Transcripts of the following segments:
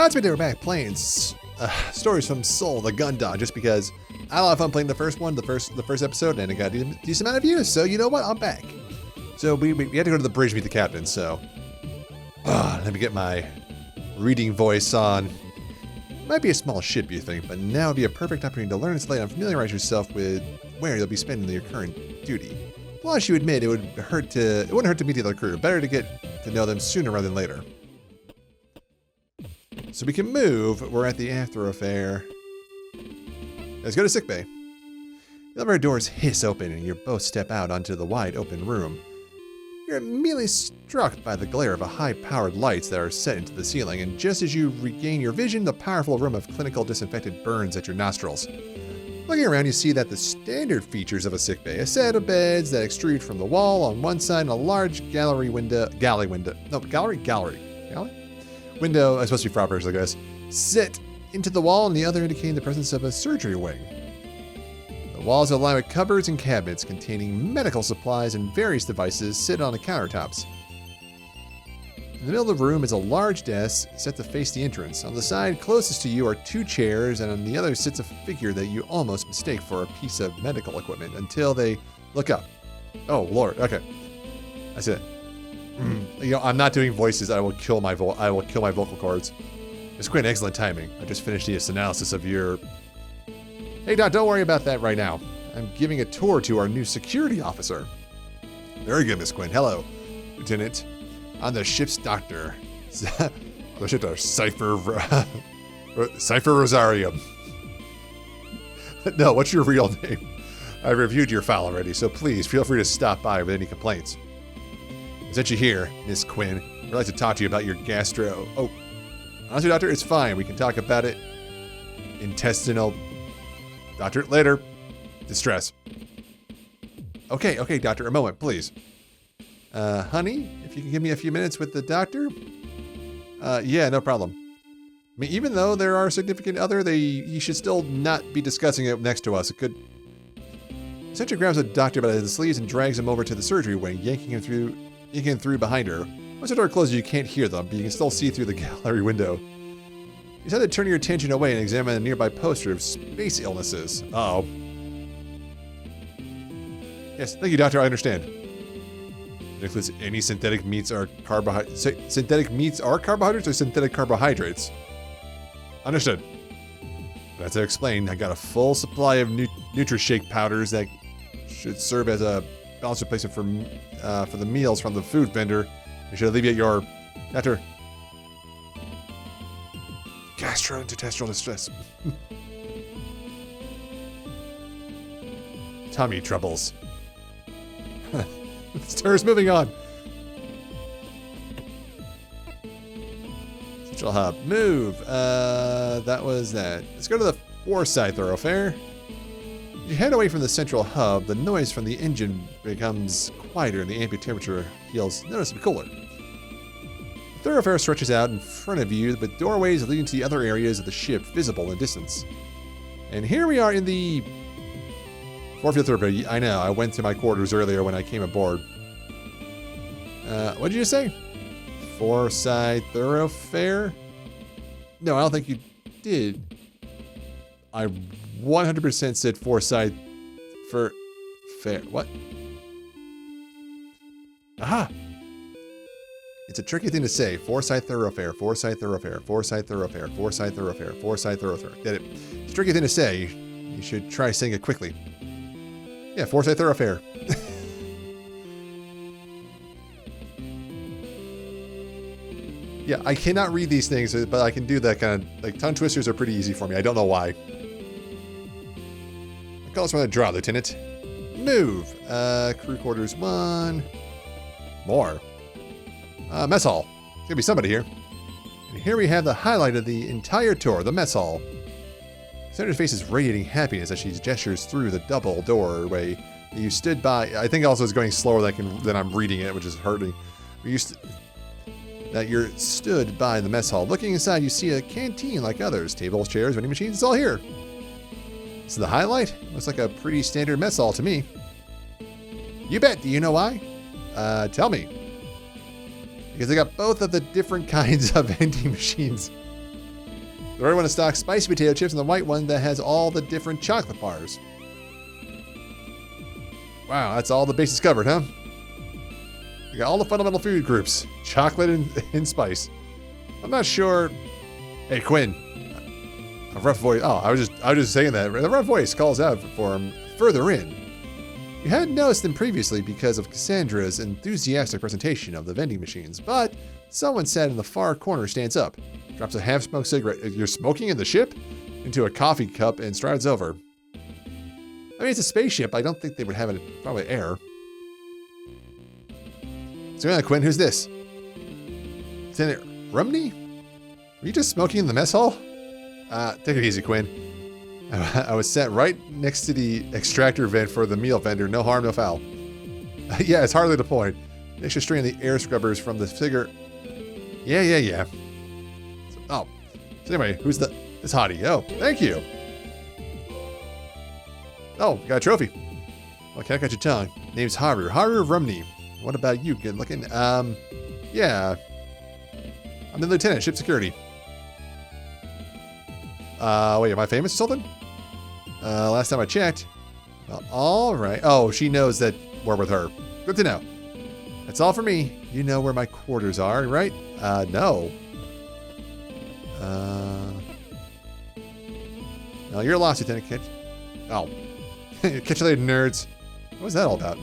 reminds me they were back playing Stories from Soul, the Gun Dog, just because I had a lot of fun playing the first one, the first episode, and it got a decent amount of views. So you know what? I'm back. So we had to go to the bridge to meet the captain. So let me get my reading voice on. Might be a small ship, you think, but now would be a perfect opportunity to learn its layout and familiarize yourself with where you'll be spending your current duty. Plus, you admit it wouldn't hurt to meet the other crew. Better to get to know them sooner rather than later. So we can move. We're at the thoroughfare. Let's go to sickbay. The elevator doors hiss open, and you both step out onto the wide open room. You're immediately struck by the glare of high-powered lights that are set into the ceiling, and just as you regain your vision, the powerful aroma of clinical disinfectant burns at your nostrils. Looking around, you see that the standard features of a sickbay, a set of beds that extrude from the wall on one side, and a large galley window, I supposed to be for operators, I guess, set into the wall, and the other indicating the presence of a surgery wing. The walls are lined with cupboards and cabinets containing medical supplies and various devices sit on the countertops. In the middle of the room is a large desk set to face the entrance. On the side closest to you are 2 chairs, and on the other sits a figure that you almost mistake for a piece of medical equipment until they look up. Oh, Lord. Okay. That's it. You know, I'm not doing voices. I will kill my vocal cords. It's quite excellent timing. I just finished this analysis of your... Hey, Doc, don't worry about that right now. I'm giving a tour to our new security officer. Very good, Miss Quinn. Hello, Lieutenant. I'm the ship's doctor. The ship's Cipher Rosarium. No, what's your real name? I reviewed your file already, so please feel free to stop by with any complaints. I sent you here, Miss Quinn. I'd like to talk to you about your gastro... Oh, honestly, Doctor, it's fine. We can talk about it. Intestinal... Doctor, later. Distress. Okay, Doctor, a moment, please. Honey, if you can give me a few minutes with the doctor? Yeah, no problem. I mean, even though there are significant other, you should still not be discussing it next to us. It could... Sentry grabs the doctor by the sleeves and drags him over to the surgery wing, yanking him through behind her. Once the door closes, you can't hear them, but you can still see through the gallery window. You decide to turn your attention away and examine a nearby poster of space illnesses. Uh-oh. Yes, thank you, Doctor, I understand. It includes any synthetic meats or carbohydrates. Synthetic meats are carbohydrates or synthetic carbohydrates? Understood. As I explained, I got a full supply of NutriShake powders that should serve as a balanced replacement for the meals from the food vendor. You should alleviate your... Doctor... gastrointestinal distress. Tummy troubles. Stir's moving on. Central hub. Move. That was that. Let's go to the Forsyth thoroughfare. You head away from the central hub. The noise from the engine becomes quieter and the ambient temperature feels noticeably cooler. The thoroughfare stretches out in front of you with doorways leading to the other areas of the ship visible in the distance. And here we are in the Fourfield Thoroughfare. I know, I went to my quarters earlier when I came aboard. What did you say? Forsyth Thoroughfare? No, I don't think you did. I 100% said Forsyth for fair. What? Aha! It's a tricky thing to say. Forsyth Thoroughfare, Forsyth Thoroughfare, Forsyth Thoroughfare, Forsyth Thoroughfare, Forsyth Thoroughfare. Get it? It's a tricky thing to say. You should try saying it quickly. Yeah, Forsyth Thoroughfare. Yeah, I cannot read these things, but I can do that kind of... Like, tongue twisters are pretty easy for me. I don't know why. Call us from the draw, Lieutenant. Move. Crew quarters 1. More. Mess hall. There's gonna be somebody here. And here we have the highlight of the entire tour, the mess hall. Senator's face is radiating happiness as she gestures through the double doorway that you stood by. I think also it's going slower than I'm reading it, which is hurting. That you're stood by the mess hall. Looking inside, you see a canteen like others. Tables, chairs, vending machines, it's all here. This is the highlight? Looks like a pretty standard mess hall to me. You bet. Do you know why? Tell me. Because they got both of the different kinds of vending machines. The red one is stock spicy potato chips, and the white one that has all the different chocolate bars. Wow, that's all the bases covered, huh? You got all the fundamental food groups. Chocolate and spice. I'm not sure. Hey, Quinn. A rough voice. Oh, I was just saying that. The rough voice calls out for him further in. You hadn't noticed them previously because of Cassandra's enthusiastic presentation of the vending machines, but someone sat in the far corner stands up, drops a half-smoked cigarette. You're smoking in the ship? Into a coffee cup and strides over. I mean, it's a spaceship. I don't think they would have it probably air. So, Quinn, who's this? Lieutenant Rumney? Were you just smoking in the mess hall? Take it easy, Quinn. I was sat right next to the extractor vent for the meal vendor. No harm, no foul. Yeah, it's hardly the point. Extra strain the air scrubbers from the figure. Yeah. So anyway, who's this hottie? Oh, thank you. Oh, got a trophy. Well, can't catch your tongue. Name's Haru Rumney. What about you? Good looking. Yeah. I'm the lieutenant, ship security. Wait, am I famous or something? Last time I checked. Well, all right. Oh, she knows that we're with her. Good to know. That's all for me. You know where my quarters are, right? No. No, you're lost, Lieutenant Kitch. Oh. Catch you later, nerds. What was that all about?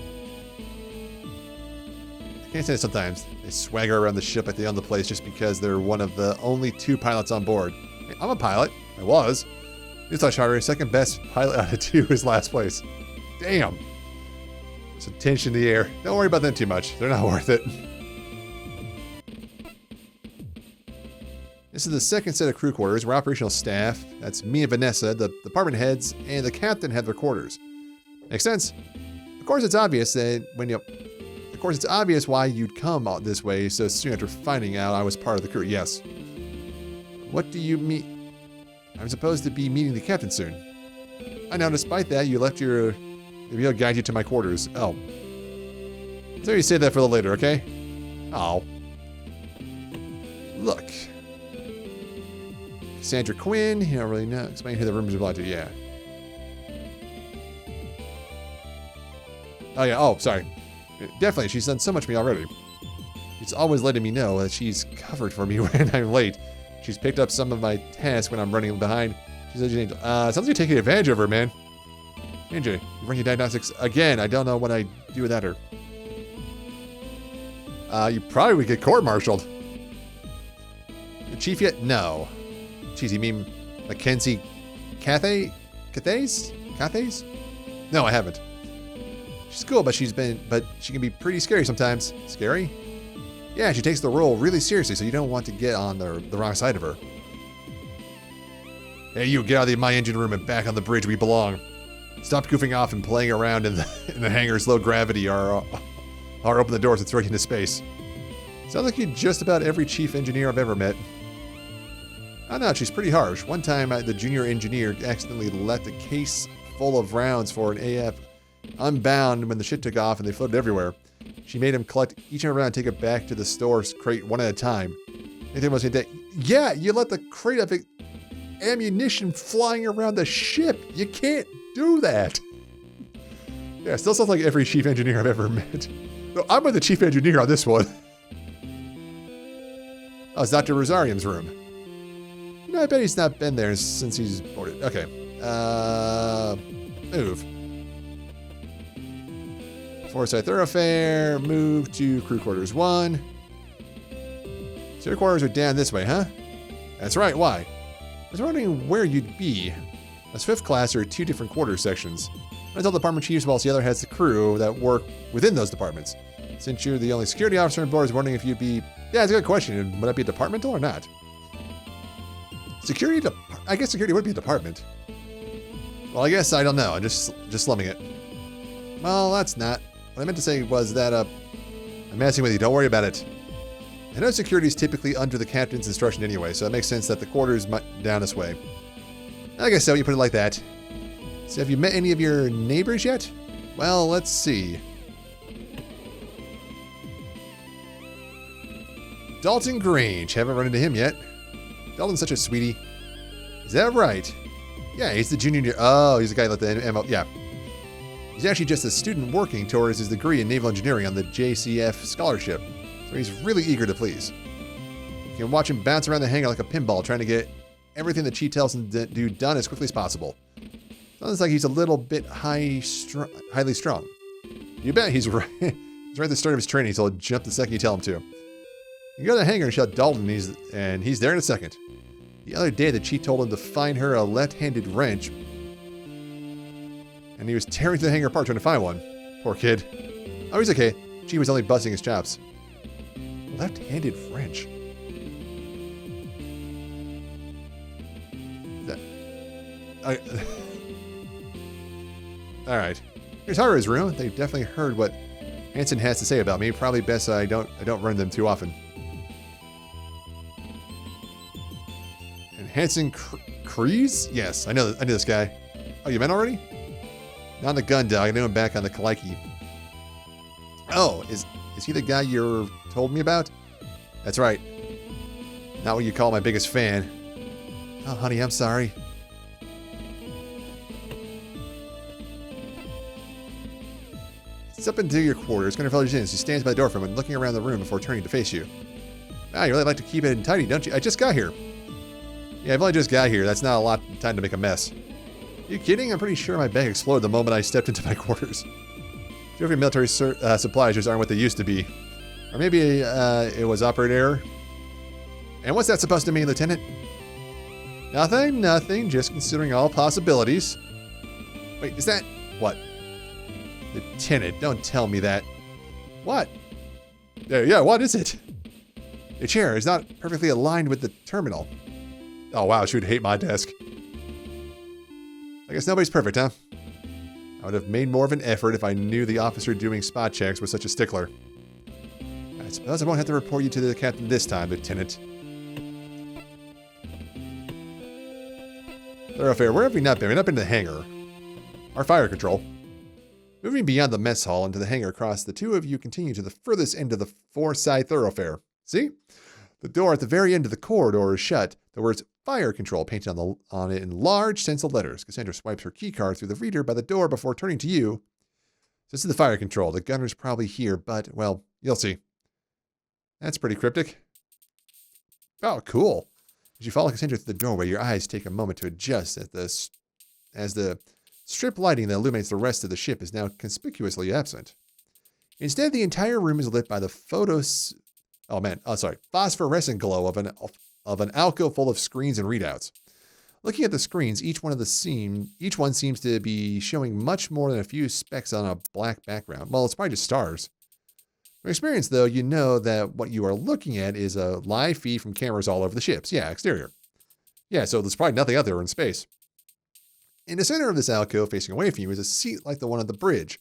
I can't say it sometimes. They swagger around the ship like they own the place just because they're one of the only 2 pilots on board. Hey, I'm a pilot. I was. Newsflash, Harvey, second best pilot out of 2 is last place. Damn. There's a tension in the air. Don't worry about them too much. They're not worth it. This is the second set of crew quarters where operational staff, that's me and Vanessa, the department heads, and the captain have their quarters. Makes sense. Of course, it's obvious why you'd come out this way so soon after finding out I was part of the crew. Yes. What do you mean? I'm supposed to be meeting the captain soon. I know, despite that, you left your... Maybe I'll guide you to my quarters. Oh. So you save that for the later, okay? Oh. Look. Cassandra Quinn, you don't really know. Explain who the rooms belong to, yeah. Oh, yeah, oh, sorry. Definitely, she's done so much for me already. She's always letting me know that she's covered for me when I'm late. She's picked up some of my tasks when I'm running behind. She's an angel. Sounds like you're taking advantage of her, man. Andrew, you run your diagnostics again. I don't know what I'd do without her. You probably would get court-martialed. The chief yet? No. Jeez, you mean Mackenzie Cathays? Cathays? No, I haven't. She's cool, but she can be pretty scary sometimes. Scary? Yeah, she takes the role really seriously, so you don't want to get on the wrong side of her. Hey, you, get out of my engine room and back on the bridge where you belong. Stop goofing off and playing around in the hangar's low gravity or open the doors and throw you into space. Sounds like you're just about every chief engineer I've ever met. I know, she's pretty harsh. One time, the junior engineer accidentally left a case full of rounds for an AF unbound when the shit took off and they floated everywhere. She made him collect each and every round and take it back to the store's crate one at a time. Anything was that? Yeah, you let the crate of ammunition flying around the ship. You can't do that. Yeah, still sounds like every chief engineer I've ever met. No, I'm with the chief engineer on this one. Oh, it's Dr. Rosarium's room. You know, I bet he's not been there since he's boarded. Okay. Move. Foresight Thoroughfare. Move to crew quarters 1. So your quarters are down this way, huh? That's right. Why? I was wondering where you'd be. As 5th class, there are 2 different quarter sections. One is all department chiefs, whilst the other has the crew that work within those departments. Since you're the only security officer on board, I was wondering if you'd be... Yeah, it's a good question. Would that be departmental or not? Security... I guess security would be a department. Well, I guess I don't know. I'm just slumming it. Well, that's not... What I meant to say was that, I'm messing with you. Don't worry about it. I know security is typically under the captain's instruction anyway, so it makes sense that the quarters might down this way. I guess so, you put it like that. So have you met any of your neighbors yet? Well, let's see. Dalton Grange. Haven't run into him yet. Dalton's such a sweetie. Is that right? Yeah, he's the junior. Oh, he's the guy that let the ML. Yeah. He's actually just a student working towards his degree in naval engineering on the JCF scholarship. So he's really eager to please. You can watch him bounce around the hangar like a pinball, trying to get everything the chief tells him to do done as quickly as possible. Sounds like he's a little bit highly strung. You bet he's right. He's right at the start of his training, so he'll jump the second you tell him to. You go to the hangar and shout Dalton, and he's there in a second. The other day, the chief told him to find her a left-handed wrench, and he was tearing the hangar apart trying to find one. Poor kid. Oh, he's okay. Chief was only busting his chops. Left-handed wrench. All right. Here's Haru's room. They've definitely heard what Hansen has to say about me. Probably best I don't run them too often. And Hansen Kreese? Yes, I know this guy. Oh, you met already? Not on the gun dog. I know him back on the Kaliki. Oh, is he the guy you told me about? That's right. Not what you call my biggest fan. Oh, honey, I'm sorry. Step into your quarters. Gunner Feller's in. She stands by the door from him, looking around the room before turning to face you. Wow, you really like to keep it tidy, don't you? I just got here. Yeah, I've only just got here. That's not a lot of time to make a mess. You kidding? I'm pretty sure my bag exploded the moment I stepped into my quarters. Two of your military supplies just aren't what they used to be. Or maybe it was operator error. And what's that supposed to mean, Lieutenant? Nothing. Just considering all possibilities. Wait, is that... What? Lieutenant, don't tell me that. What? Yeah, what is it? The chair is not perfectly aligned with the terminal. Oh, wow, she would hate my desk. I guess nobody's perfect, huh? I would have made more of an effort if I knew the officer doing spot checks was such a stickler. I suppose I won't have to report you to the captain this time, Lieutenant. Thoroughfare, where have we not been? We've not been to the hangar. Our fire control. Moving beyond the mess hall into the hangar across, the two of you continue to the furthest end of the four-side thoroughfare. See? The door at the very end of the corridor is shut. The words fire control painted on it in large stenciled letters. Cassandra swipes her keycard through the reader by the door before turning to you. This is the fire control. The gunner's probably here, but, well, you'll see. That's pretty cryptic. Oh, cool. As you follow Cassandra through the doorway, your eyes take a moment to adjust as the strip lighting that illuminates the rest of the ship is now conspicuously absent. Instead, the entire room is lit by the phosphorescent glow of an alcove full of screens and readouts. Looking at the screens, each one seems to be showing much more than a few specks on a black background. Well, it's probably just stars. From experience, though, you know that what you are looking at is a live feed from cameras all over the ships. Yeah, exterior. Yeah, so there's probably nothing out there in space. In the center of this alcove, facing away from you, is a seat like the one on the bridge.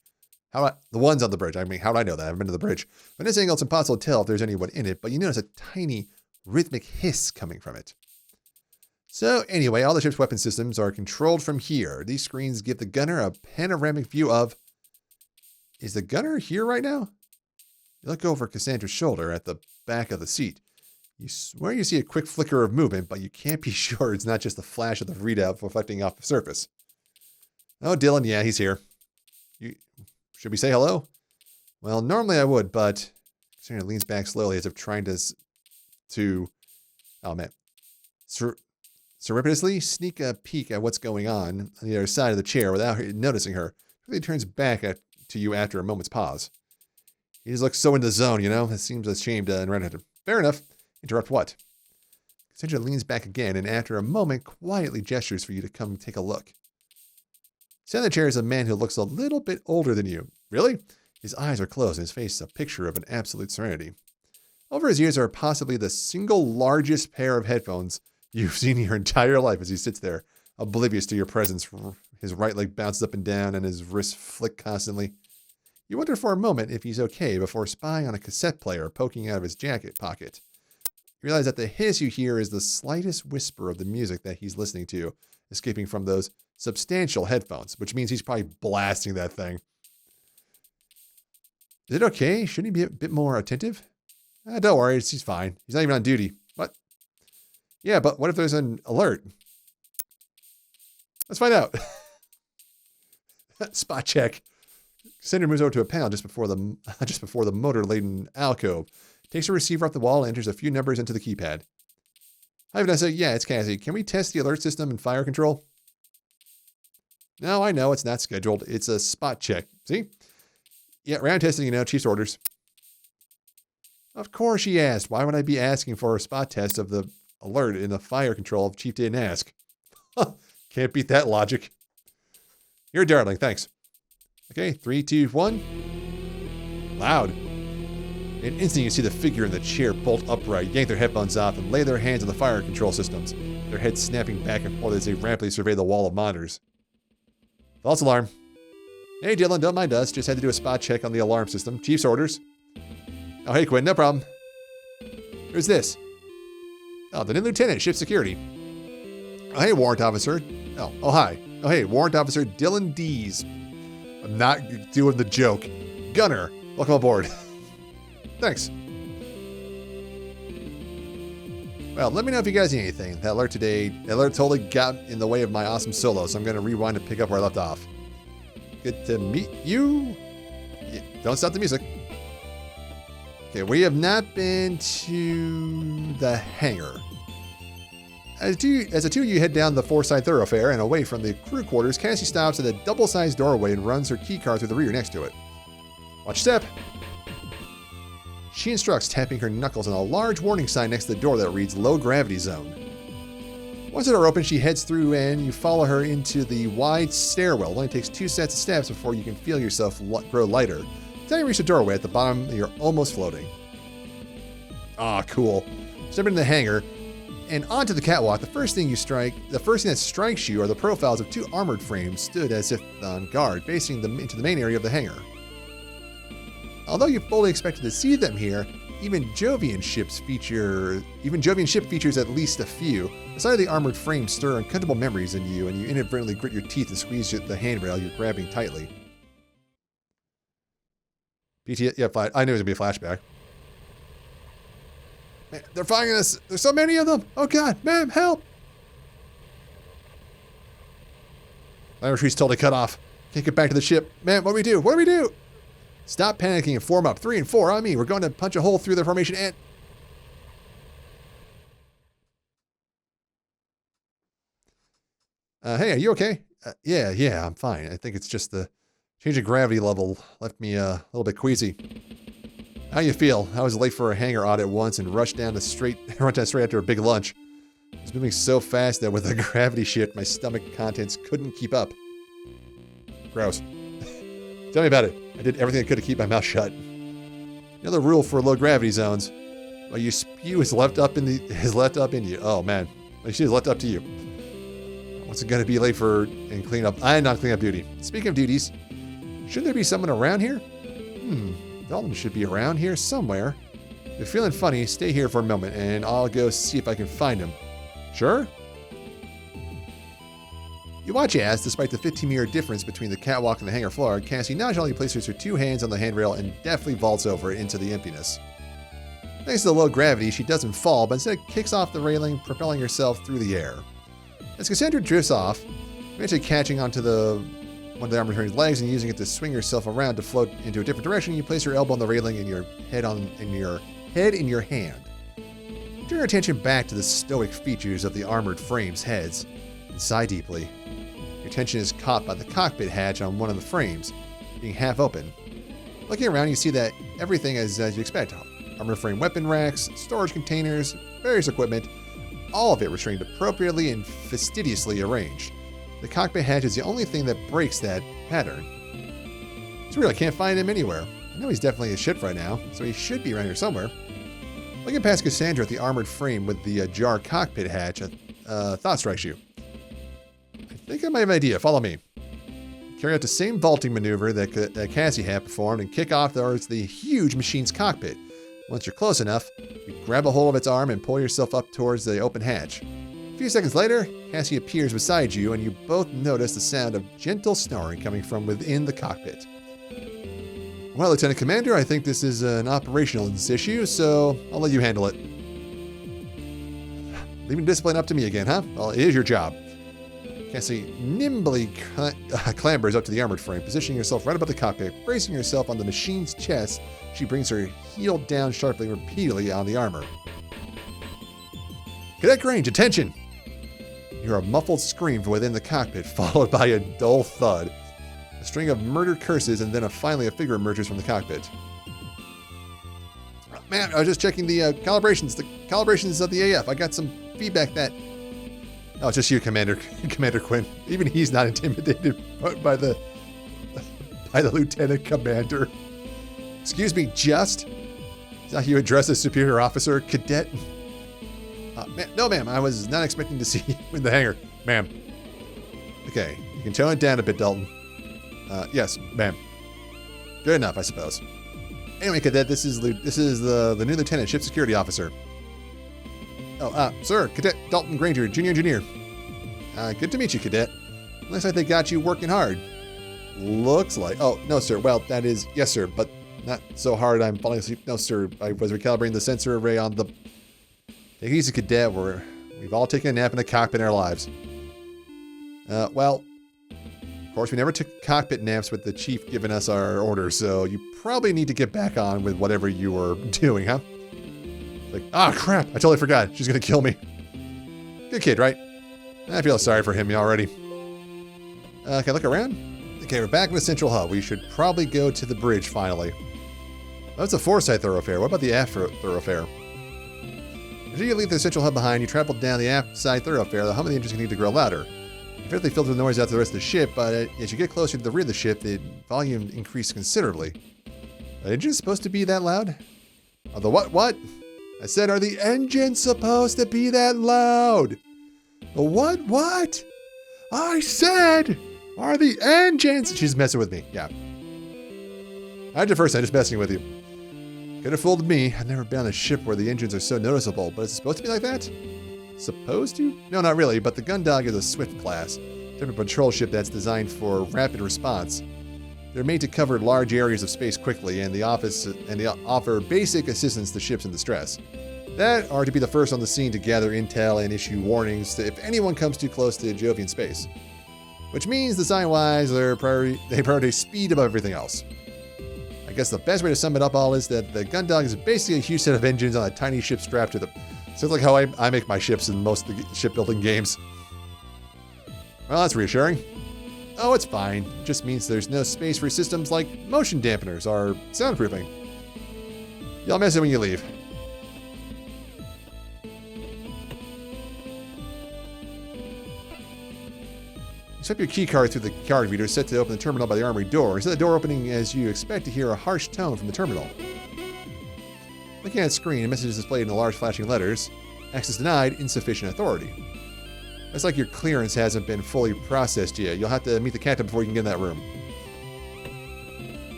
The ones on the bridge. I mean, how do I know that? I haven't been to the bridge. From this angle, it's impossible to tell if there's anyone in it, but you notice a tiny rhythmic hiss coming from it. So anyway, all the ship's weapon systems are controlled from here. These screens give the gunner a panoramic view of... Is the gunner here right now? You look over Cassandra's shoulder at the back of the seat. You swear you see a quick flicker of movement, but you can't be sure it's not just a flash of the readout reflecting off the surface. Oh, Dylan, yeah, he's here. Should we say hello? Well, normally I would, but Cassandra leans back slowly as if trying to surreptitiously sneak a peek at what's going on the other side of the chair without noticing her. He turns back to you after a moment's pause. He just looks so in the zone, you know? It seems ashamed to interrupt him. Fair enough. Interrupt what? Cassandra leans back again, and after a moment, quietly gestures for you to come take a look. Sitting in the chair is a man who looks a little bit older than you. Really? His eyes are closed, and his face is a picture of an absolute serenity. Over his ears are possibly the single largest pair of headphones you've seen in your entire life as he sits there, oblivious to your presence. His right leg bounces up and down, and his wrists flick constantly. You wonder for a moment if he's okay before spying on a cassette player poking out of his jacket pocket. You realize that the hiss you hear is the slightest whisper of the music that he's listening to, escaping from those substantial headphones, which means he's probably blasting that thing. Is it okay? Shouldn't he be a bit more attentive? Don't worry, he's fine. He's not even on duty. What? Yeah, but what if there's an alert? Let's find out. Spot check. Cassandra moves over to a panel just before the motor-laden alcove. Takes a receiver off the wall and enters a few numbers into the keypad. Hi, Vanessa. Yeah, it's Cassie. Can we test the alert system and fire control? No, I know. It's not scheduled. It's a spot check. See? Yeah, round testing, Chief's orders. Of course she asked. Why would I be asking for a spot test of the alert in the fire control if Chief didn't ask? Can't beat that logic. You're a darling. Thanks. Okay, 3, 2, 1. Loud. In an instant, you see the figure in the chair bolt upright, yank their headphones off, and lay their hands on the fire control systems, their heads snapping back and forth as they rampantly survey the wall of monitors. False alarm. Hey, Dylan, don't mind us. Just had to do a spot check on the alarm system. Chief's orders. Oh, hey, Quinn, no problem. Who's this? Oh, the new lieutenant, shift security. Oh, hey, warrant officer. Oh, hi. Oh, hey, warrant officer Dylan Dees. I'm not doing the joke. Gunner, welcome aboard. Thanks. Well, let me know if you guys need anything. That alert totally got in the way of my awesome solo, so I'm going to rewind and pick up where I left off. Good to meet you. Yeah, don't stop the music. Okay, we have not been to the hangar. As the two of you head down the four-side thoroughfare and away from the crew quarters, Cassie stops at a double-sized doorway and runs her keycard through the rear next to it. Watch step. She instructs, tapping her knuckles on a large warning sign next to the door that reads Low Gravity Zone. Once the door opens, she heads through and you follow her into the wide stairwell. It only takes 2 sets of steps before you can feel yourself grow lighter. Until you reach the doorway at the bottom, you're almost floating. Ah, cool. Step into the hangar and onto the catwalk. The first thing that strikes you are the profiles of 2 armored frames stood as if on guard, facing into the main area of the hangar. Although you fully expected to see them here, even Jovian ship features at least a few. The sight of the armored frames stir uncomfortable memories in you, and you inadvertently grit your teeth and squeeze the handrail you're grabbing tightly. Yeah, I knew it was going to be a flashback. Man, they're firing us. There's so many of them. Oh, God. Ma'am, help. My retreat's totally cut off. Can't get back to the ship. Man, what do we do? What do we do? Stop panicking and form up. 3 and 4 on me. We're going to punch a hole through the formation and... Hey, are you okay? Yeah, I'm fine. I think it's just the change of gravity level left me a little bit queasy. How you feel? I was late for a hangar audit once and rushed down straight after a big lunch. I was moving so fast that with the gravity shift, my stomach contents couldn't keep up. Gross. Tell me about it. I did everything I could to keep my mouth shut. Another rule for low gravity zones: what you spew is left up in you. Oh man, my shit is left up to you. What's it gonna be late for and clean up? I'm not cleanup duty. Speaking of duties, shouldn't there be someone around here? Dalton should be around here somewhere. If you're feeling funny, stay here for a moment and I'll go see if I can find him. Sure? You watch as, despite the 15-meter difference between the catwalk and the hangar floor, Cassie nonchalantly places her 2 hands on the handrail and deftly vaults over it into the emptiness. Thanks to the low gravity, she doesn't fall, but instead kicks off the railing, propelling herself through the air. As Cassandra drifts off, eventually catching onto one of the armored frame's legs and using it to swing herself around to float into a different direction, you place your elbow on the railing and your head in your hand. Turn your attention back to the stoic features of the armored frame's heads and sigh deeply. Your attention is caught by the cockpit hatch on one of the frames, being half open. Looking around, you see that everything is as you expect. Armored frame weapon racks, storage containers, various equipment, all of it restrained appropriately and fastidiously arranged. The cockpit hatch is the only thing that breaks that pattern. It's weird, I can't find him anywhere. I know he's definitely a ship right now, so he should be around here somewhere. Looking past Cassandra at the armored frame with the ajar cockpit hatch, a thought strikes you. I think I might have an idea. Follow me. Carry out the same vaulting maneuver that Cassie had performed and kick off towards the huge machine's cockpit. Once you're close enough, you grab a hold of its arm and pull yourself up towards the open hatch. A few seconds later, Cassie appears beside you and you both notice the sound of gentle snoring coming from within the cockpit. Well, Lieutenant Commander, I think this is an operational issue, so I'll let you handle it. Leaving discipline up to me again, huh? Well, it is your job. Cassie nimbly clambers up to the armored frame, positioning herself right above the cockpit. Bracing herself on the machine's chest, she brings her heel down sharply and repeatedly on the armor. Cadet Grange, attention! You hear a muffled scream from within the cockpit, followed by a dull thud. A string of murdered curses, and then finally a figure emerges from the cockpit. Man, I was just checking the calibrations. The calibrations of the AF. I got some feedback that... Oh, it's just you, Commander Quinn. Even he's not intimidated by the Lieutenant Commander. Excuse me, just? Is that how you address a superior officer? Cadet? No, ma'am. I was not expecting to see you in the hangar. Ma'am. Okay, you can tone it down a bit, Dalton. Yes, ma'am. Good enough, I suppose. Anyway, Cadet, this is the new Lieutenant, Ship Security Officer. Oh, sir, Cadet Dalton Granger, Junior Engineer. Good to meet you, Cadet. Looks like they got you working hard. Looks like. Oh, no, sir. Well, that is, yes, sir, but not so hard I'm falling asleep. No, sir. I was recalibrating the sensor array on the... Take it easy, Cadet. We've all taken a nap in a cockpit in our lives. Well, of course, we never took cockpit naps with the chief giving us our orders, so you probably need to get back on with whatever you were doing, huh? Like, crap, I totally forgot. She's gonna kill me. Good kid, right? I feel sorry for him already. Can I look around? Okay, we're back in the central hub. We should probably go to the bridge, finally. That's a four-side thoroughfare. What about the aft thoroughfare? After you leave the central hub behind, you travel down the aft side thoroughfare. The hum of the engines continue to grow louder. You fairly filter the noise out to the rest of the ship, but as you get closer to the rear of the ship, the volume increased considerably. Are the engines supposed to be that loud? Oh, the what? I said, are the engines supposed to be that loud? The what? I said, are the engines... She's messing with me, yeah. I did first, I'm just messing with you. Could have fooled me. I've never been on a ship where the engines are so noticeable, but is it supposed to be like that? Supposed to? No, not really, but the Gundog is a Swift class, type of patrol ship that's designed for rapid response. They're made to cover large areas of space quickly, and they offer basic assistance to ships in distress. That are to be the first on the scene to gather intel and issue warnings if anyone comes too close to Jovian space. Which means, design-wise, they prioritize speed above everything else. I guess the best way to sum it up all is that the Gundog is basically a huge set of engines on a tiny ship strapped to the... Sounds like how I make my ships in most of the shipbuilding games. Well, that's reassuring. Oh, it's fine. It just means there's no space for systems like motion dampeners or soundproofing. You'll miss it when you leave. You swipe your key card through the card reader set to open the terminal by the armory door. Instead of the door opening as you expect to hear a harsh tone from the terminal. Looking at the screen, a message is displayed in large flashing letters. Access denied, insufficient authority. It's like your clearance hasn't been fully processed yet. You'll have to meet the captain before you can get in that room.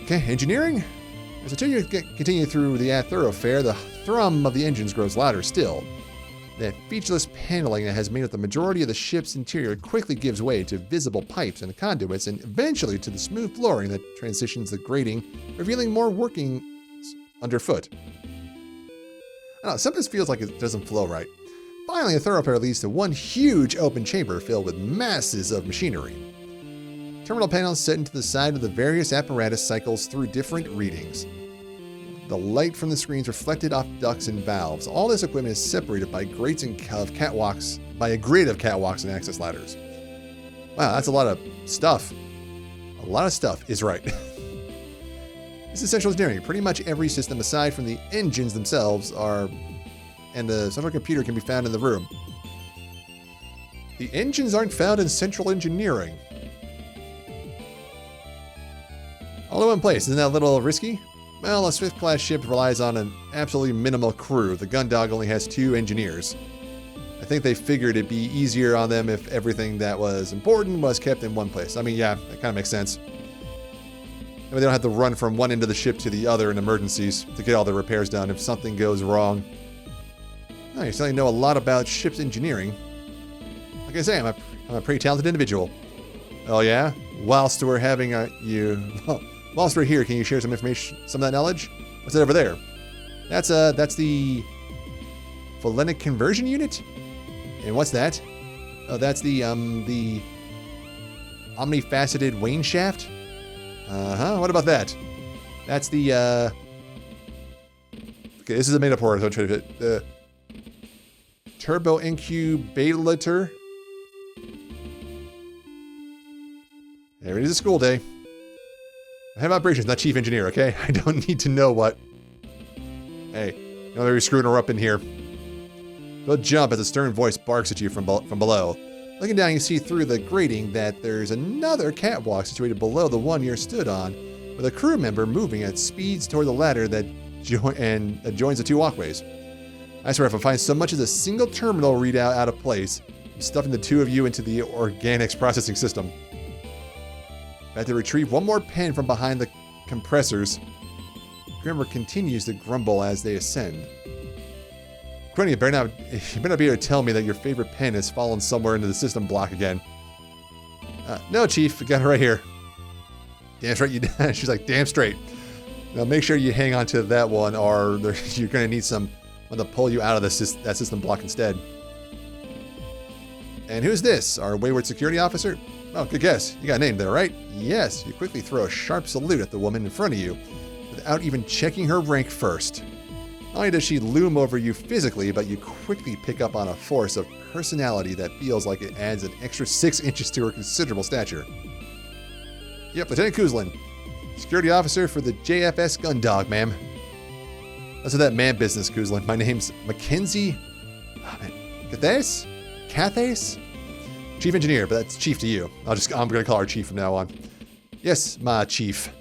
Okay, engineering? As you continue through the aft thoroughfare, the thrum of the engines grows louder still. That featureless paneling that has made up the majority of the ship's interior quickly gives way to visible pipes and conduits, and eventually to the smooth flooring that transitions the grating, revealing more workings underfoot. I don't know, sometimes feels like it doesn't flow right. Finally, a thoroughfare leads to one huge open chamber filled with masses of machinery. Terminal panels set into the side of the various apparatus cycles through different readings. The light from the screens reflected off ducts and valves. All this equipment is separated by grates and catwalks, by a grid of catwalks and access ladders. Wow, that's a lot of stuff. A lot of stuff is right. This is central engineering. Pretty much every system aside from the engines themselves and the central computer can be found in the room. The engines aren't found in central engineering. All in one place. Isn't that a little risky? Well, a Swift-class ship relies on an absolutely minimal crew. The Gundog only has 2 engineers. I think they figured it'd be easier on them if everything that was important was kept in one place. I mean, yeah, that kind of makes sense. I mean, they don't have to run from one end of the ship to the other in emergencies to get all the repairs done if something goes wrong. Oh, you certainly know a lot about ship's engineering. Like I say, I'm a pretty talented individual. Oh yeah? Whilst we're having whilst we're here, can you share some information, some of that knowledge? What's that over there? That's the Phalenic conversion unit? And what's that? Oh, that's the omnifaceted wane shaft? What about that? That's the, okay, this is a made-up word, so I'm trying to fit. The turbo incubator. There it is, a school day. I have operations, not chief engineer, okay? I don't need to know what. Hey, no, they're screwing her up in here. Don't jump as a stern voice barks at you from below. Looking down, you see through the grating that there's another catwalk situated below the one you're stood on, with a crew member moving at speeds toward the ladder that joins the two walkways. I swear, if I find so much as a single terminal readout out of place, I'm stuffing the two of you into the organics processing system. I have to retrieve one more pen from behind the compressors. Grimmer continues to grumble as they ascend. Quinn, you better not be able to tell me that your favorite pen has fallen somewhere into the system block again. No, Chief, I got it right here. Damn straight you did. She's like, damn straight. Now make sure you hang on to that one, or you're going to need someone to pull you out of that system block instead. And who's this? Our wayward security officer? Oh, good guess. You got a name there, right? Yes. You quickly throw a sharp salute at the woman in front of you, without even checking her rank first. Not only does she loom over you physically, but you quickly pick up on a force of personality that feels like it adds an extra 6 inches to her considerable stature. Yep, Lieutenant Kuzlin. Security officer for the JFS Gundog, ma'am. That's that man business, Kuzlin. My name's Mackenzie Cathays? Cathays? Chief engineer, but that's chief to you. I'm gonna call her chief from now on. Yes, my chief.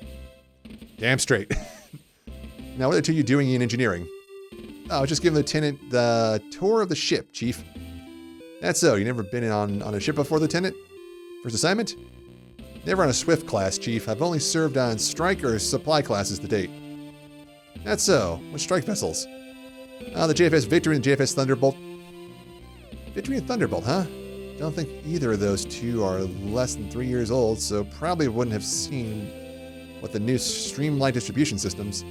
Damn straight. Now, what are the two of you doing in engineering? Oh, just giving the lieutenant the tour of the ship, chief. That's so. You never been on a ship before, lieutenant? First assignment? Never on a Swift class, chief. I've only served on strike or supply classes to date. That's so. What strike vessels? The JFS Victory and the JFS Thunderbolt. Victory and Thunderbolt, huh? Don't think either of those two are less than 3 years old, so probably wouldn't have seen what the new streamlined distribution systems.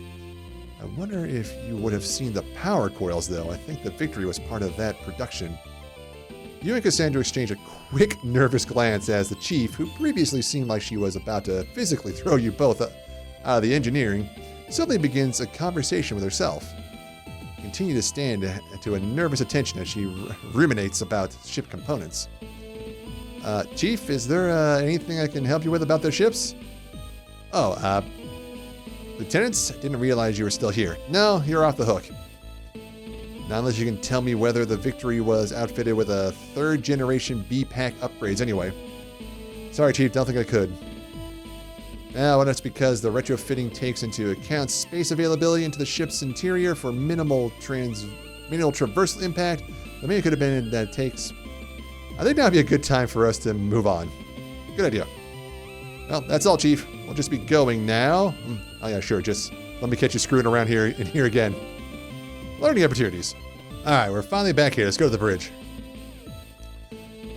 I wonder if you would have seen the power coils, though. I think the Victory was part of that production. You and Cassandra exchange a quick, nervous glance as the chief, who previously seemed like she was about to physically throw you both out of the engineering, suddenly begins a conversation with herself. You continue to stand to a nervous attention as she ruminates about ship components. Chief, is there anything I can help you with about those ships? Oh, Lieutenants, didn't realize you were still here. No, you're off the hook. Not unless you can tell me whether the Victory was outfitted with a 3rd generation B-Pack upgrades anyway. Sorry, Chief, don't think I could. Well, that's because the retrofitting takes into account space availability into the ship's interior for minimal traversal impact. The main could have been that it takes... I think now would be a good time for us to move on. Good idea. Well, that's all, Chief. We'll just be going now. Oh yeah, sure, just let me catch you screwing around here again. Learning opportunities. Alright, we're finally back here. Let's go to the bridge.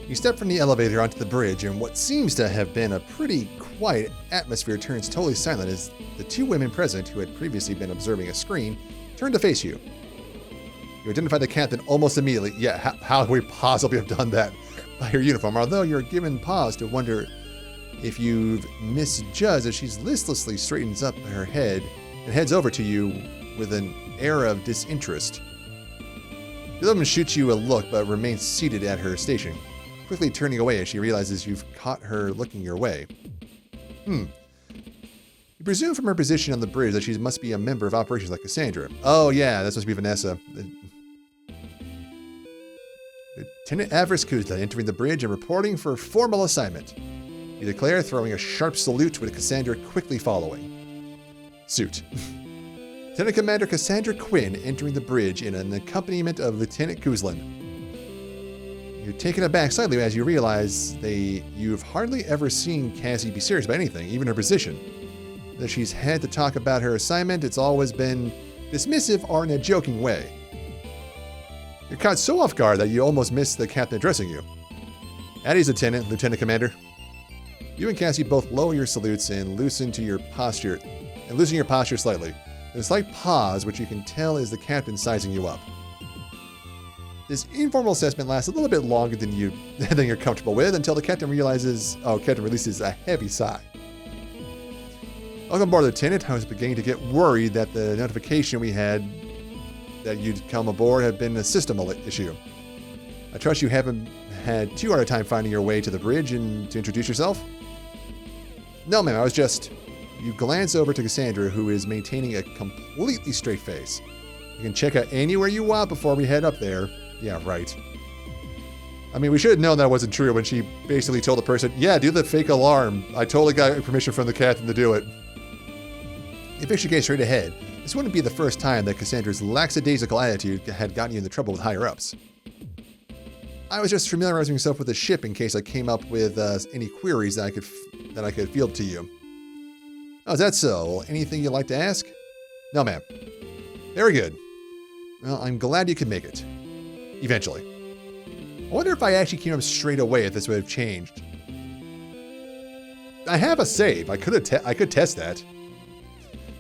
You step from the elevator onto the bridge, and what seems to have been a pretty quiet atmosphere turns totally silent as the two women present, who had previously been observing a screen, turn to face you. You identify the captain almost immediately. Yeah, how would we possibly have done that by your uniform? Although you're given pause to wonder if you've misjudged as she listlessly straightens up her head and heads over to you with an air of disinterest. The woman shoots you a look but remains seated at her station, quickly turning away as she realizes you've caught her looking your way. You presume from her position on the bridge that she must be a member of operations like Cassandra. Oh yeah, that's supposed to be Vanessa. Lieutenant Averis Kuzla entering the bridge and reporting for formal assignment. You declare, throwing a sharp salute with Cassandra quickly following. Suit. Lieutenant Commander Cassandra Quinn entering the bridge in an accompaniment of Lieutenant Kuzlin. You're taken aback slightly as you realize you've hardly ever seen Cassie be serious about anything, even her position. That she's had to talk about her assignment, it's always been dismissive or in a joking way. You're caught so off guard that you almost miss the captain addressing you. At ease, Lieutenant Commander. You and Cassie both lower your salutes and loosen your posture slightly. There's a slight pause, which you can tell is the captain sizing you up. This informal assessment lasts a little bit longer than you're comfortable with until the captain releases a heavy sigh. Welcome aboard, Lieutenant. I was beginning to get worried that the notification we had that you'd come aboard had been a system issue. I trust you haven't had too hard a time finding your way to the bridge and to introduce yourself? No, ma'am, I was just... You glance over to Cassandra, who is maintaining a completely straight face. You can check out anywhere you want before we head up there. Yeah, right. I mean, we should have known that wasn't true when she basically told the person, yeah, do the fake alarm. I totally got permission from the captain to do it. If picture came straight ahead, this wouldn't be the first time that Cassandra's lackadaisical attitude had gotten you into trouble with higher-ups. I was just familiarizing myself with the ship in case I came up with any queries that I could field to you. Oh, is that so? Anything you'd like to ask? No, ma'am. Very good. Well, I'm glad you could make it. Eventually. I wonder if I actually came up straight away if this would have changed. I have a save. I could test that.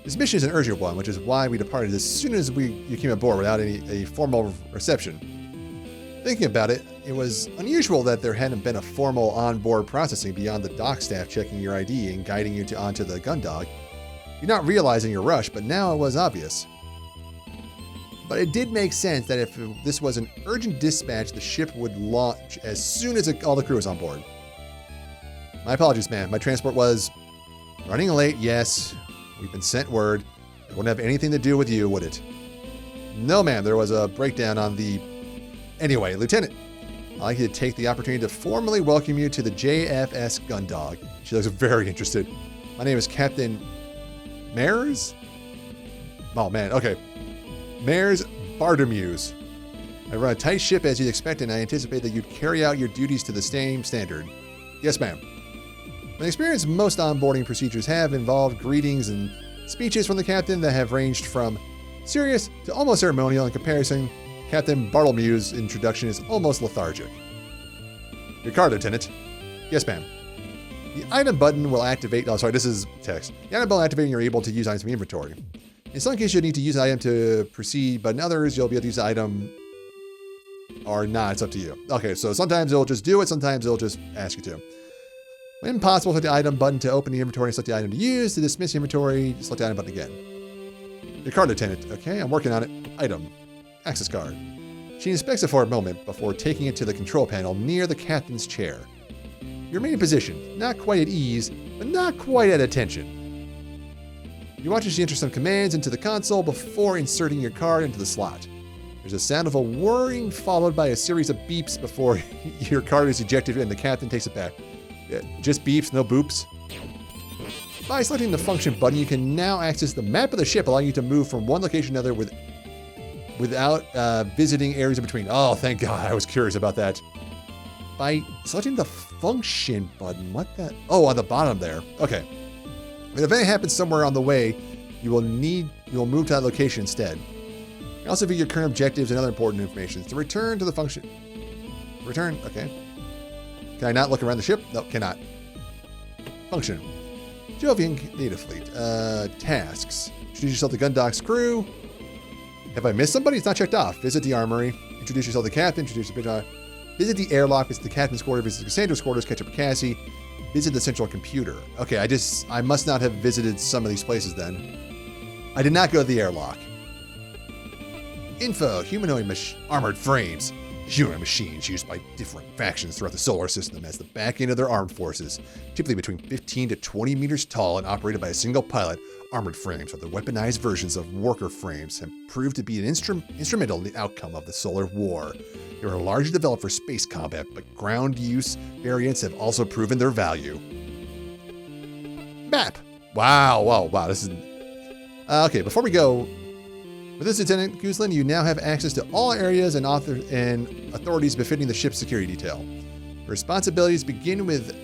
This mission is an urgent one, which is why we departed as soon as you came aboard without a formal reception. Thinking about it, it was unusual that there hadn't been a formal onboard processing beyond the dock staff checking your ID and guiding you onto the gun dog. You're not realizing your rush, but now it was obvious. But it did make sense that if this was an urgent dispatch, the ship would launch as soon as all the crew was on board. My apologies, ma'am. My transport was running late, yes. We've been sent word. It wouldn't have anything to do with you, would it? No, ma'am. There was a breakdown on the... Anyway, Lieutenant, I'd like you to take the opportunity to formally welcome you to the JFS Gundog. She looks very interested. My name is Captain Mares? Oh, man. Okay. Mares Bartermuse. I run a tight ship as you'd expect, and I anticipate that you'd carry out your duties to the same standard. Yes, ma'am. My experience, most onboarding procedures have involved greetings and speeches from the captain that have ranged from serious to almost ceremonial. In comparison, Captain Bartlemuse's introduction is almost lethargic. Your card, Lieutenant. Yes, ma'am. The item button will activate... Oh, sorry, this is text. The item button will activate and you're able to use items from inventory. In some cases, you'll need to use an item to proceed, but in others, you'll be able to use the item or not. It's up to you. Okay, so sometimes it'll just do it. Sometimes it'll just ask you to. When possible, select the item button to open the inventory and select the item to use. To dismiss the inventory, select the item button again. Your card, Lieutenant. Okay, I'm working on it. Item. Access card. She inspects it for a moment before taking it to the control panel near the captain's chair. You remain in position, not quite at ease, but not quite at attention. You watch as she enters some commands into the console before inserting your card into the slot. There's a sound of a whirring followed by a series of beeps before your card is ejected and the captain takes it back. Yeah, just beeps, no boops. By selecting the function button, you can now access the map of the ship, allowing you to move from one location to another without visiting areas in between. Oh, thank God. I was curious about that. By selecting the function button, what the... Oh, on the bottom there. Okay. If an event happens somewhere on the way, you will move to that location instead. You also view your current objectives and other important information. To return to the function... Return? Okay. Can I not look around the ship? No, cannot. Function. Jovian Data Fleet. Tasks. Introduce yourself to Gundock's crew. Have I missed somebody? It's not checked off. Visit the armory. Introduce yourself to the captain. Introduce the bridge. Visit the airlock. Visit the captain's quarters. Visit Cassandra's quarters. Catch up with Cassie. Visit the central computer. Okay, I must not have visited some of these places then. I did not go to the airlock. Info. Humanoid armored frames. Human machines used by different factions throughout the solar system as the back end of their armed forces. Typically between 15 to 20 meters tall and operated by a single pilot, armored frames are the weaponized versions of worker frames and proved to be an instrumental in the outcome of the solar war. They were largely developed for space combat, but ground use variants have also proven their value. Map. Wow. This is... okay, before we go... With this, Lieutenant Guzlin, you now have access to all areas and authorities befitting the ship's security detail. Responsibilities begin with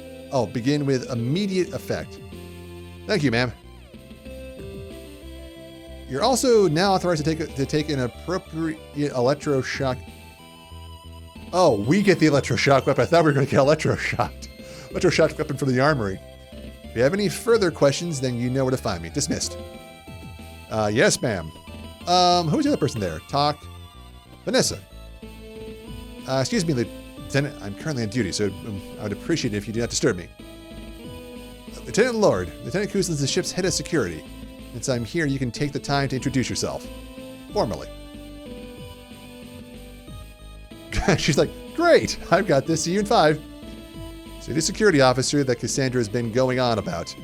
immediate effect. Thank you, ma'am. You're also now authorized to take an appropriate electroshock. Oh, we get the electroshock weapon. I thought we were going to get electroshock weapon from the armory. If you have any further questions, then you know where to find me. Dismissed. Yes, ma'am. Who's the other person there? Talk. Vanessa. Excuse me, Lieutenant. I'm currently on duty, so I would appreciate it if you do not disturb me. Lieutenant Lord, Lieutenant Kuzlin is the ship's head of security. Since I'm here, you can take the time to introduce yourself. Formally. She's like, great, I've got this, see you in 5. So the security officer that Cassandra has been going on about.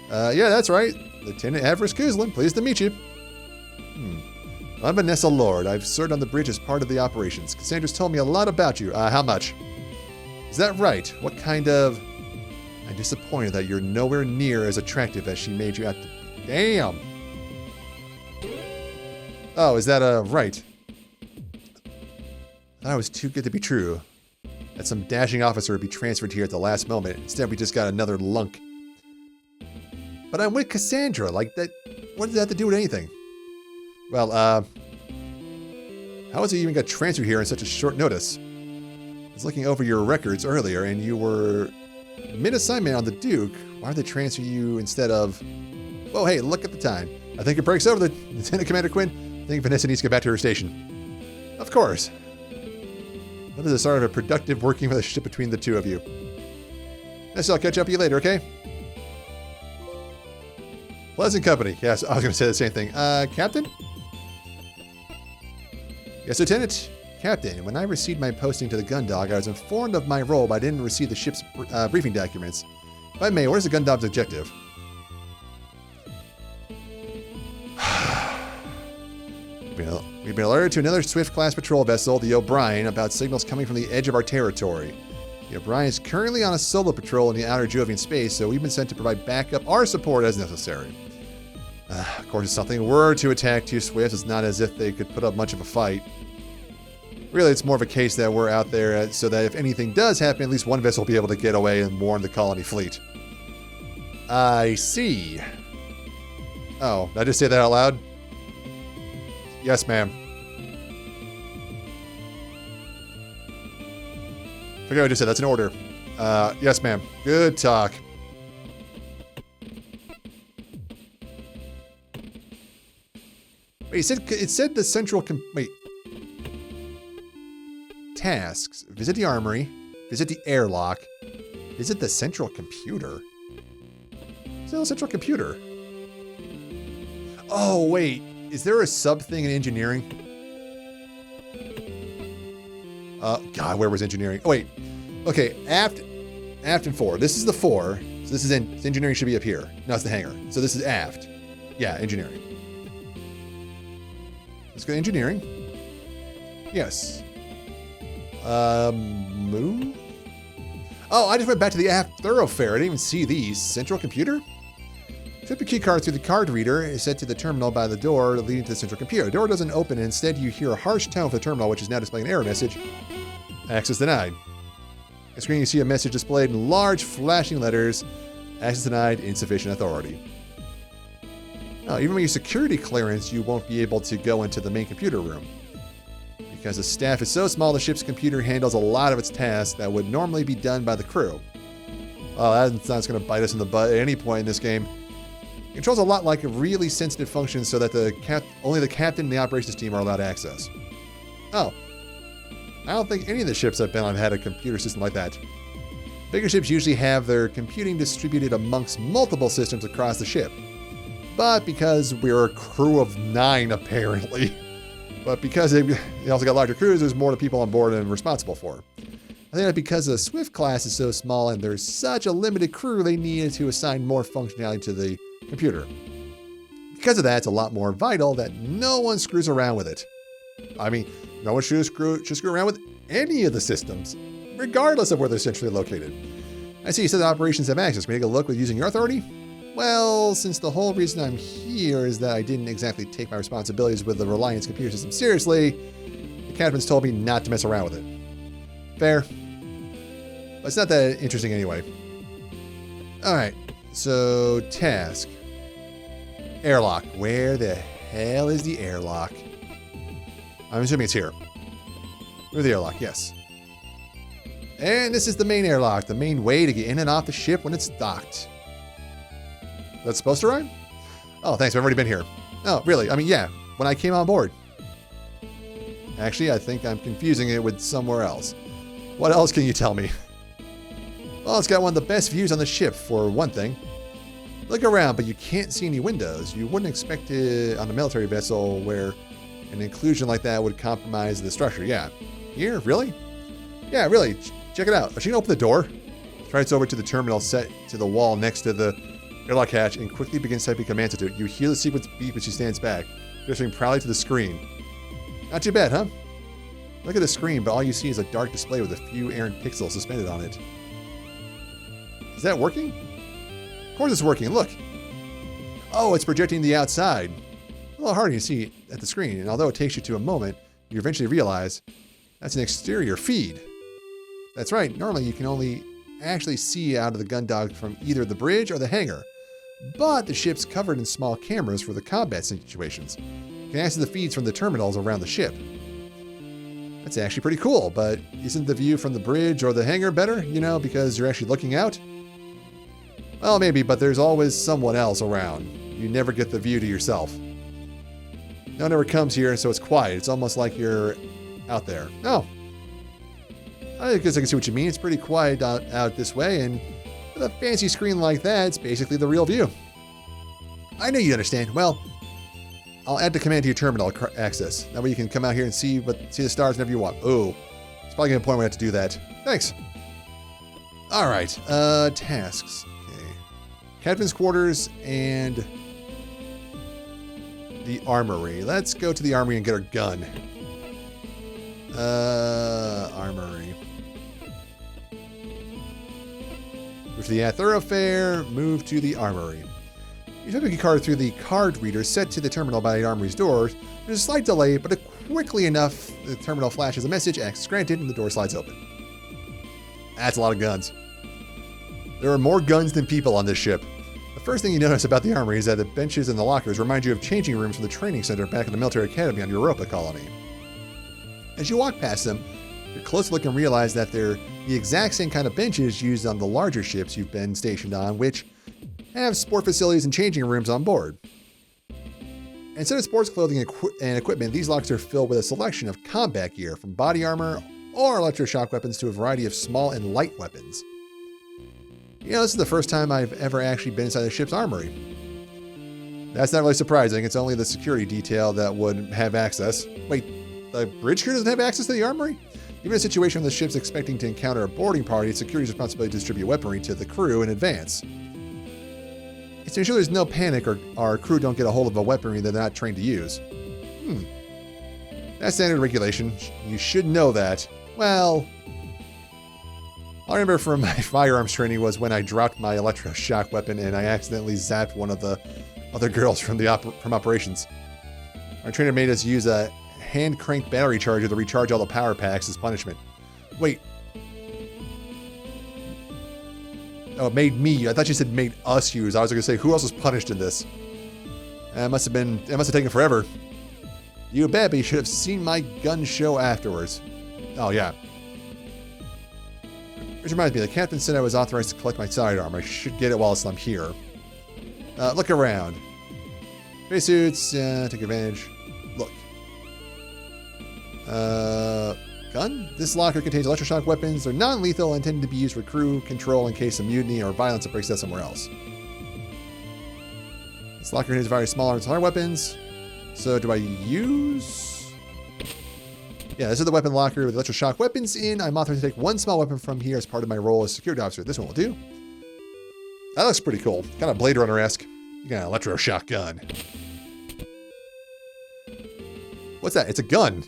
Yeah, that's right. Lieutenant Averis Kuzlin, pleased to meet you. I'm Vanessa Lord. I've served on the bridge as part of the operations. Cassandra's told me a lot about you. How much? Is that right? What kind of... I'm disappointed that you're nowhere near as attractive as she made you out to... Damn! Oh, is that, right? I thought it was too good to be true. That some dashing officer would be transferred here at the last moment. Instead, we just got another lunk. But I'm with Cassandra. Like, that... What does that have to do with anything? Well, how was it you even got transferred here on such a short notice? I was looking over your records earlier, and you were mid-assignment on the Duke. Why did they transfer you instead of... Whoa, hey, look at the time. I think it breaks over, Lieutenant Commander Quinn. I think Vanessa needs to get back to her station. Of course. That is a sort of a productive working relationship between the two of you. Yes, I'll catch up with you later, okay? Pleasant company. Yes, I was going to say the same thing. Captain? Yes, Lieutenant. Captain, when I received my posting to the Gundog, I was informed of my role, but I didn't receive the ship's briefing documents. If I may, what is the Gundog's objective? We've been alerted to another Swift-class patrol vessel, the O'Brien, about signals coming from the edge of our territory. The O'Brien is currently on a solo patrol in the outer Jovian space, so we've been sent to provide backup or support as necessary. Of course, if something were to attack two Swifts, it's not as if they could put up much of a fight. Really, it's more of a case that we're out there so that if anything does happen, at least one vessel will be able to get away and warn the colony fleet. I see. Oh, did I just say that out loud? Yes, ma'am. Forget what I just said. That's an order. Yes, ma'am. Good talk. Wait, it said the central... Wait. Tasks. Visit the armory. Visit the airlock. Visit the central computer. Is that a central computer? Oh, wait. Is there a sub thing in engineering? God, where was engineering? Oh, wait. Okay, aft and forward. This is the 4. So this is engineering should be up here. No, it's the hangar. So this is aft. Yeah, engineering. Let's go to engineering. Yes. Move. Oh, I just went back to the aft thoroughfare. I didn't even see these. Central computer? Flip your key card through the card reader is set to the terminal by the door leading to the central computer. The door doesn't open, and instead you hear a harsh tone from the terminal, which is now displaying an error message. Access denied. On the screen, you see a message displayed in large flashing letters. Access denied, insufficient authority. Now, even with your security clearance, you won't be able to go into the main computer room. Because the staff is so small, the ship's computer handles a lot of its tasks that would normally be done by the crew. Well, that's going to bite us in the butt at any point in this game. It controls a lot like a really sensitive function so that only the captain and the operations team are allowed access. Oh. I don't think any of the ships I've been on had a computer system like that. Bigger ships usually have their computing distributed amongst multiple systems across the ship. But because we're a crew of 9, apparently. But because they also got larger crews, there's more people on board and responsible for. I think that because the Swift class is so small and there's such a limited crew, they needed to assign more functionality to the computer. Because of that, it's a lot more vital that no one screws around with it. I mean, no one should screw around with any of the systems, regardless of where they're centrally located. I see you said the operations have access. Can we take a look with using your authority? Well, since the whole reason I'm here is that I didn't exactly take my responsibilities with the Reliance computer system seriously, the captain's told me not to mess around with it. Fair. But it's not that interesting anyway. Alright, so task. Airlock. Where the hell is the airlock? I'm assuming it's here. Where's the airlock? Yes. And this is the main airlock, the main way to get in and off the ship when it's docked. That's supposed to rhyme? Oh, thanks. I've already been here. Oh, really? I mean, yeah. When I came on board. Actually, I think I'm confusing it with somewhere else. What else can you tell me? Well, it's got one of the best views on the ship, for one thing. Look around, but you can't see any windows. You wouldn't expect it on a military vessel where an inclusion like that would compromise the structure. Yeah. Here? Really? Yeah, really. Check it out. She can open the door. Strides over to the terminal set to the wall next to the airlock hatch and quickly begins typing commands into it. You hear the sequence beep as she stands back, gesturing proudly to the screen. Not too bad, huh? Look at the screen, but all you see is a dark display with a few errant pixels suspended on it. Is that working? Of course it's working. Look. Oh, it's projecting the outside. A little harder to see at the screen, and although it takes you to a moment, you eventually realize that's an exterior feed. That's right. Normally, you can only actually see out of the gun dog from either the bridge or the hangar, but the ship's covered in small cameras for the combat situations. You can access the feeds from the terminals around the ship. That's actually pretty cool, but isn't the view from the bridge or the hangar better, you know, because you're actually looking out? Well, maybe, but there's always someone else around. You never get the view to yourself. No one ever comes here, so it's quiet. It's almost like you're out there. Oh. I guess I can see what you mean. It's pretty quiet out this way, and with a fancy screen like that, it's basically the real view. I know you understand. Well, I'll add the command to your terminal access. That way you can come out here and see the stars whenever you want. Oh, it's probably going to point where I have to do that. Thanks. All right. Tasks. Okay. Captain's quarters and the armory. Let's go to the armory and get our gun. Armory. Move to the thoroughfare. Move to the armory. You type a card through the card reader set to the terminal by the armory's door. There's a slight delay, but quickly enough, the terminal flashes a message, access granted, and the door slides open. That's a lot of guns. There are more guns than people on this ship. The first thing you notice about the armory is that the benches and the lockers remind you of changing rooms from the training center back in the military academy on Europa colony. As you walk past them, you're close to look and realize that they're the exact same kind of benches used on the larger ships you've been stationed on, which have sport facilities and changing rooms on board. Instead of sports clothing and equipment, these lockers are filled with a selection of combat gear, from body armor or electroshock weapons to a variety of small and light weapons. You know, this is the first time I've ever actually been inside the ship's armory. That's not really surprising. It's only the security detail that would have access. Wait, the bridge crew doesn't have access to the armory? Even in a situation where the ship's expecting to encounter a boarding party, security's responsibility to distribute weaponry to the crew in advance. It's to ensure there's no panic or our crew don't get a hold of a weaponry that they're not trained to use. That's standard regulation. You should know that. Well, all I remember from my firearms training was when I dropped my electroshock weapon and I accidentally zapped one of the other girls from operations. Our trainer made us use a hand-cranked battery charger to recharge all the power packs as punishment. Wait. Oh, it made me. I thought you said made us use. I was going to say, who else was punished in this? It must have taken forever. You bet, but you should have seen my gun show afterwards. Oh, yeah. Which reminds me, the captain said I was authorized to collect my sidearm. I should get it while I'm here. Look around. Spacesuits, take advantage. Look. Gun? This locker contains electroshock weapons. They're non-lethal and intended to be used for crew control in case of mutiny or violence that breaks out somewhere else. This locker contains various smaller and smaller weapons. So do I use... Yeah, this is the weapon locker with electroshock weapons in. I'm authorized to take one small weapon from here as part of my role as security officer. This one will do. That looks pretty cool. Kind of Blade Runner-esque. You got an electroshock gun. What's that? It's a gun.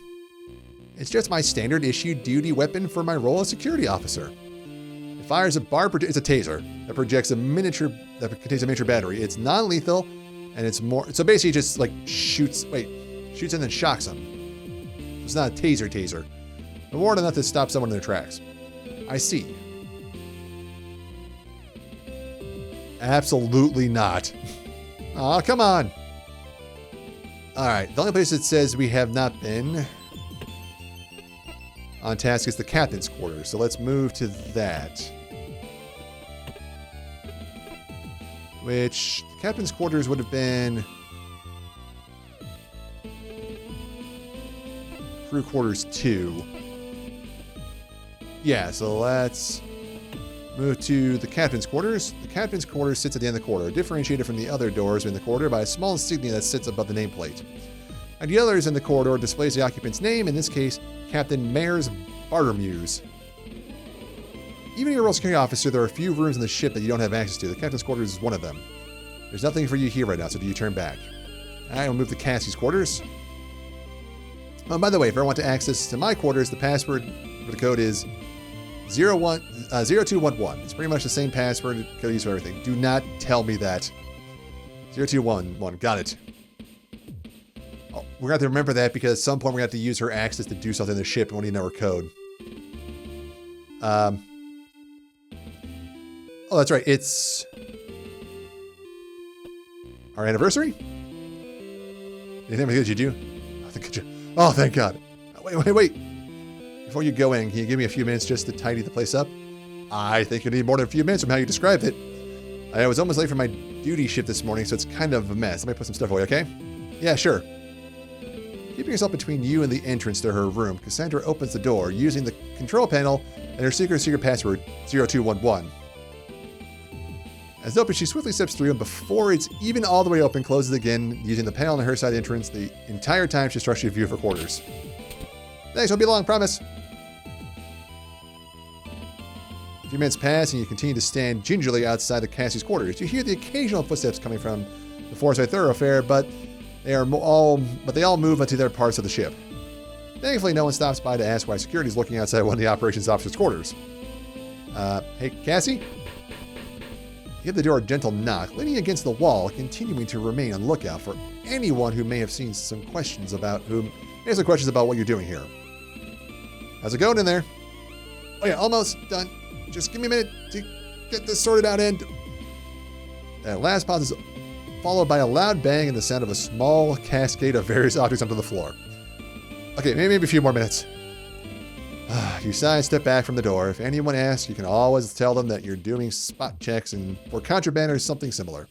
It's just my standard issue duty weapon for my role as security officer. It fires a bar. It's a taser that projects a miniature that contains a miniature battery. It's non-lethal, and it's more. So basically, just like shoots and then shocks them. It's not a taser, but more than enough to stop someone in their tracks. I see. Absolutely not. Aw, come on. All right, the only place it says we have not been on task is the captain's quarters, so let's move to that. Which, the captain's quarters would have been... crew quarters 2. Yeah, so let's move to the captain's quarters. The captain's quarters sits at the end of the corridor, differentiated from the other doors in the corridor by a small insignia that sits above the nameplate. And the others in the corridor displays the occupant's name, in this case, Captain Mares Bartermuse. Even if you're a Royal Security Officer, there are a few rooms in the ship that you don't have access to. The captain's quarters is one of them. There's nothing for you here right now, so do you turn back? Alright, we'll move to Cassie's quarters. Oh, by the way, if I want to access to my quarters, the password for the code is 0211. It's pretty much the same password code used for everything. Do not tell me that. 0211. Got it. Oh, we're going to have to remember that because at some point we're going to have to use her access to do something in the ship and we need to know her code. Oh, that's right. It's our anniversary? Anything good you do? Oh, thank God. Wait. Before you go in, can you give me a few minutes just to tidy the place up? I think you need more than a few minutes from how you described it. I was almost late for my duty shift this morning, so it's kind of a mess. Let me put some stuff away, okay? Yeah, sure. Keeping yourself between you and the entrance to her room, Cassandra opens the door using the control panel and her secret password, 0211. As open, she swiftly steps through, and before it's even all the way open, closes again, using the panel on her side of the entrance the entire time she structures a view of her quarters. Thanks, won't be long, promise. A few minutes pass, and you continue to stand gingerly outside the Cassie's quarters. You hear the occasional footsteps coming from the Forsyth thoroughfare, but they all move into their parts of the ship. Thankfully, no one stops by to ask why security is looking outside one of the operations officer's quarters. Hey, Cassie? You give the door a gentle knock, leaning against the wall, continuing to remain on lookout for anyone who may have seen some questions about what you're doing here. How's it going in there? Oh yeah, almost done. Just give me a minute to get this sorted out and... That last pause is followed by a loud bang and the sound of a small cascade of various objects onto the floor. Okay, maybe a few more minutes. You sigh and step back from the door. If anyone asks, you can always tell them that you're doing spot checks and for contraband or something similar.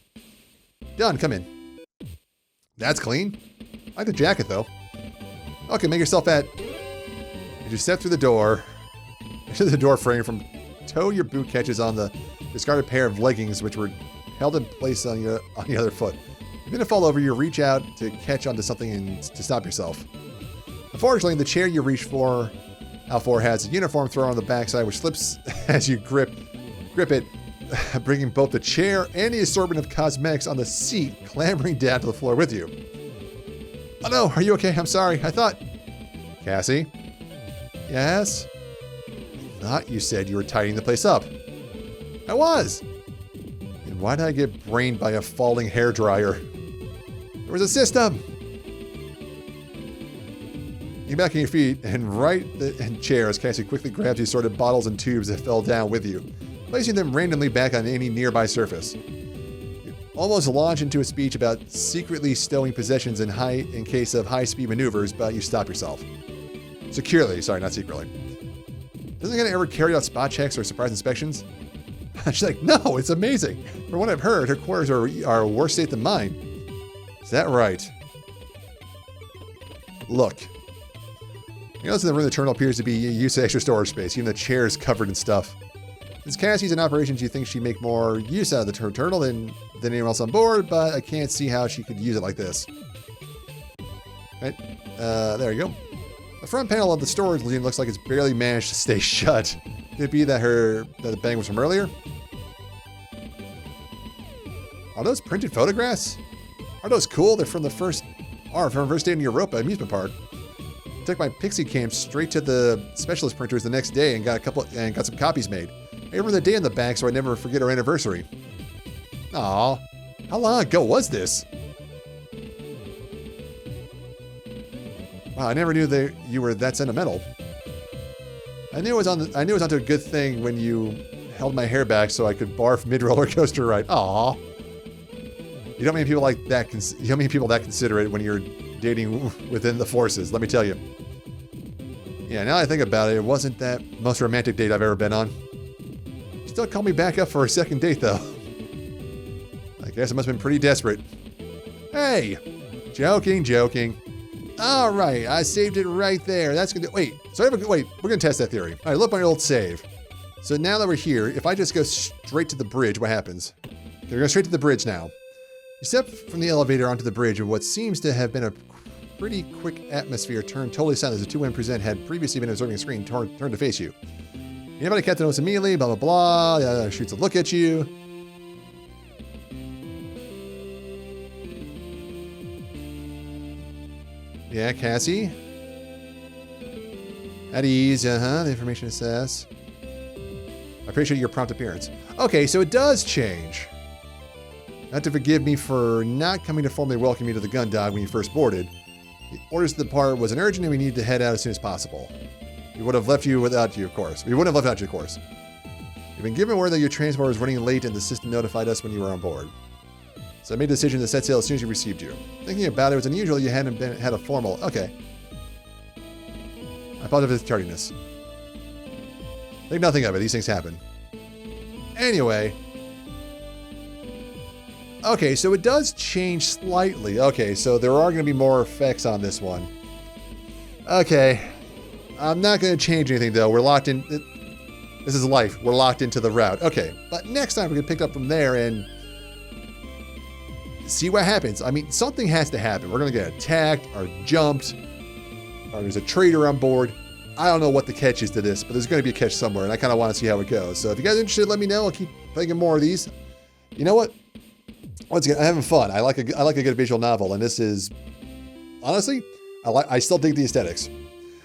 Done, come in. That's clean. I like the jacket though. Okay, make yourself at... As you step through the door, into the door frame from toe your boot catches on the discarded pair of leggings which were held in place on the other foot. You're going to fall over, you reach out to catch onto something and to stop yourself. Unfortunately, the chair you reach out for has a uniform throw on the backside which slips as you grip it, bringing both the chair and the assortment of cosmetics on the seat clambering down to the floor with you. Oh no, are you okay? I'm sorry. I thought... Cassie? Yes? I thought you said you were tidying the place up. I was. And why did I get brained by a falling hairdryer? There was a system. You back on your feet and right in chair as Cassie quickly grabs the assorted bottles and tubes that fell down with you, placing them randomly back on any nearby surface. You almost launch into a speech about secretly stowing possessions in case of high-speed maneuvers, but you stop yourself. Securely, sorry, not secretly. Doesn't it ever carry out spot checks or surprise inspections? She's like, no, it's amazing. From what I've heard, her quarters are a worse state than mine. Is that right? Look. You notice in the room the terminal appears to be used to extra storage space, even the chair is covered in stuff. Since Cassie's in operations, you think she'd make more use out of the terminal than anyone else on board, but I can't see how she could use it like this. Right, there you go. The front panel of the storage unit looks like it's barely managed to stay shut. Could it be that the bang was from earlier? Are those printed photographs? Are those cool? They're from from our first day in Europa amusement park. I took my Pixie cam straight to the specialist printers the next day and got some copies made. I remember the day on the back so I never forget our anniversary. Aw, how long ago was this? Wow, I never knew that you were that sentimental. I knew it was onto a good thing when you held my hair back so I could barf mid-roller coaster ride. Aw. You don't mean people like that. You don't mean people that considerate when you're dating within the forces. Let me tell you. Yeah, now I think about it, it wasn't that most romantic date I've ever been on. Still called me back up for a second date though. I guess I must have been pretty desperate. Hey, joking. All right, I saved it right there. That's gonna wait. So wait, we're gonna test that theory. All right, look my old save. So now that we're here, if I just go straight to the bridge, what happens? They're going straight to the bridge now. You step from the elevator onto the bridge, and what seems to have been a pretty quick atmosphere turned totally silent as the two women present had previously been observing a screen turned to face you. Anybody catch the notes immediately, blah, blah, blah, shoots a look at you. Yeah, Cassie. At ease, the information assess. I appreciate your prompt appearance. Okay, so it does change. Not to forgive me for not coming to formally welcome you to the gun dog when you first boarded. The orders to depart was an urgent and we needed to head out as soon as possible. We would have left you without you, of course. We wouldn't have left without you, of course. You've been given word that your transport was running late and the system notified us when you were on board. So I made a decision to set sail as soon as you received you. Thinking about it, it was unusual you hadn't had a formal... Okay. I apologize for the tardiness. Think nothing of it. These things happen. Anyway. Okay, so it does change slightly. Okay, so there are going to be more effects on this one. Okay. I'm not going to change anything, though. We're locked in. This is life. We're locked into the route. Okay, but next time we're going to pick up from there and see what happens. I mean, something has to happen. We're going to get attacked or jumped, or there's a traitor on board. I don't know what the catch is to this, but there's going to be a catch somewhere, and I kind of want to see how it goes. So if you guys are interested, let me know. I'll keep playing more of these. You know what? Once again, I'm having fun. I like a good visual novel, and this is, honestly, I still dig the aesthetics.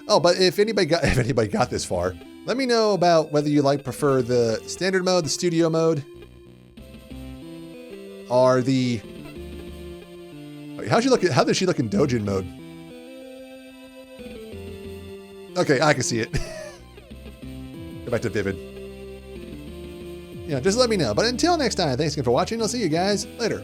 Oh, but if anybody got this far, let me know about whether you prefer the standard mode, the studio mode, or the. Wait, how does she look in Dojin mode? Okay, I can see it. Go back to Vivid. Yeah, just let me know. But until next time, thanks again for watching. I'll see you guys later.